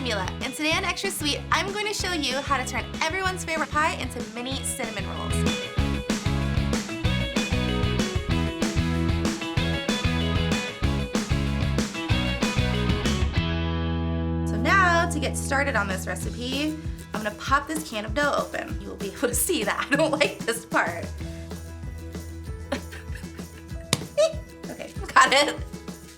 Mila, and today on Extra Sweet, I'm going to show you how to turn everyone's favorite pie into mini cinnamon rolls. So now, to get started on this recipe, I'm gonna pop this can of dough open. You will be able to see that I don't like this part. Okay, got it.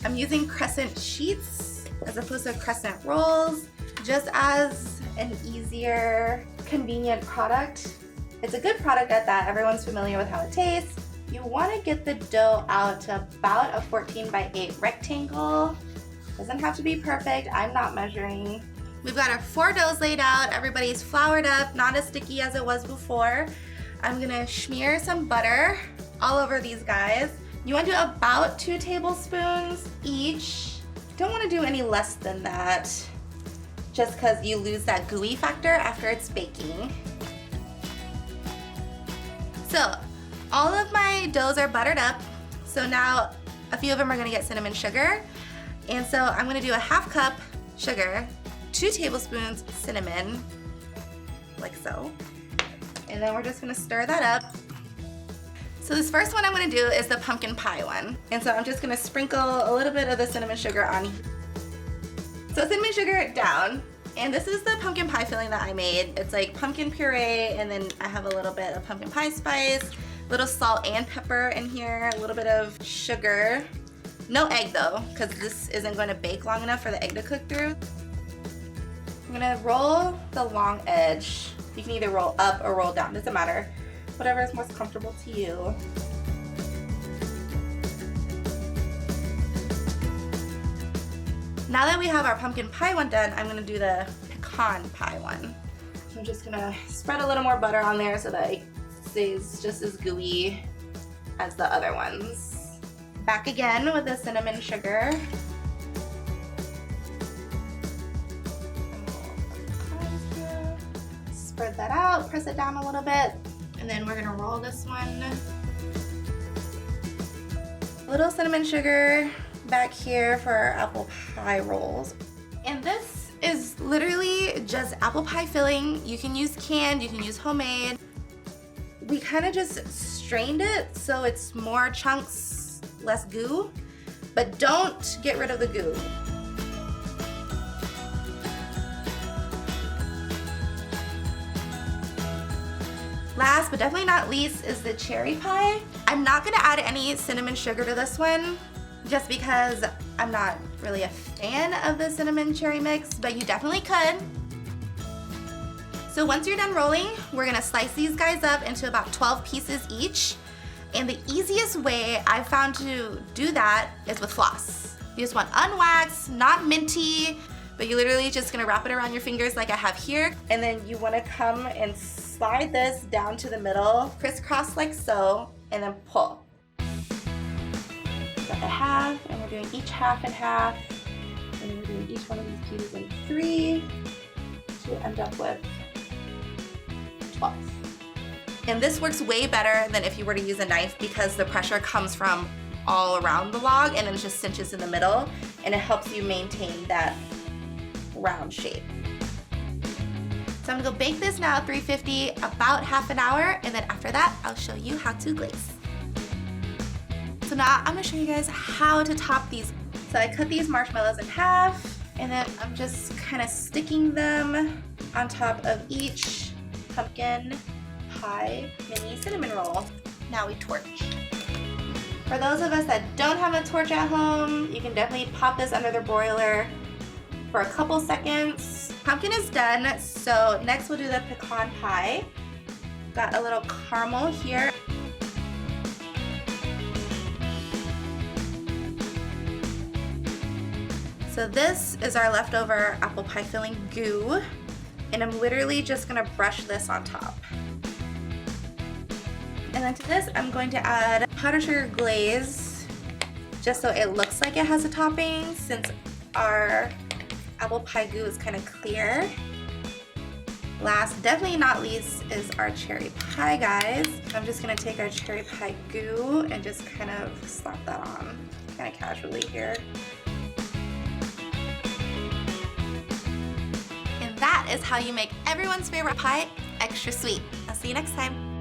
I'm using crescent sheets as opposed to crescent rolls, just as an easier, convenient product. It's a good product at that. Everyone's familiar with how it tastes. You want to get the dough out to about a 14×8 rectangle. Doesn't have to be perfect. I'm not measuring. We've got our 4 doughs laid out. Everybody's floured up, not as sticky as it was before. I'm gonna smear some butter all over these guys. You want to do about 2 tablespoons each. Don't want to do any less than that, just because you lose that gooey factor after it's baking. So all of my doughs are buttered up. So now a few of them are going to get cinnamon sugar. And so I'm going to do a 1/2 cup sugar, 2 tablespoons cinnamon, like so. And then we're just going to stir that up. So this first one I'm going to do is the pumpkin pie one. And so I'm just going to sprinkle a little bit of the cinnamon sugar on. So cinnamon sugar down. And this is the pumpkin pie filling that I made. It's like pumpkin puree, and then I have a little bit of pumpkin pie spice, a little salt and pepper in here, a little bit of sugar. No egg though, because this isn't going to bake long enough for the egg to cook through. I'm going to roll the long edge. You can either roll up or roll down, doesn't matter. Whatever is most comfortable to you. Now that we have our pumpkin pie one done, I'm gonna do the pecan pie one. So I'm just gonna spread a little more butter on there so that it stays just as gooey as the other ones. Back again with the cinnamon sugar. Spread that out, press it down a little bit. And then we're gonna roll this one. A little cinnamon sugar back here for our apple pie rolls. And this is literally just apple pie filling. You can use canned, you can use homemade. We kind of just strained it so it's more chunks, less goo, but don't get rid of the goo. Last but definitely not least is the cherry pie. I'm not gonna add any cinnamon sugar to this one just because I'm not really a fan of the cinnamon cherry mix, but you definitely could. So once you're done rolling, we're gonna slice these guys up into about 12 pieces each. And the easiest way I've found to do that is with floss. You just want unwaxed, not minty, but you're literally just gonna wrap it around your fingers like I have here. And then you wanna come and slide this down to the middle, crisscross like so, and then pull. Got the half, and we're doing each half and half. And we're doing each one of these pieces in 3 to end up with 12. And this works way better than if you were to use a knife because the pressure comes from all around the log and then it just cinches in the middle, and it helps you maintain that round shape. So I'm gonna go bake this now at 350 about half an hour, and then after that I'll show you how to glaze. So now I'm gonna show you guys how to top these. So I cut these marshmallows in half, and then I'm just kind of sticking them on top of each pumpkin pie mini cinnamon roll. Now we torch. For those of us that don't have a torch at home, you can definitely pop this under the broiler for a couple seconds. Pumpkin is done, so next we'll do the pecan pie. Got a little caramel here. So this is our leftover apple pie filling goo, and I'm literally just gonna brush this on top. And then to this, I'm going to add powdered sugar glaze, just so it looks like it has a topping, since our apple pie goo is kind of clear. Last, definitely not least, is our cherry pie, guys. I'm just gonna take our cherry pie goo and just kind of slap that on, kind of casually here. that is how you make everyone's favorite pie extra sweet. I'll see you next time.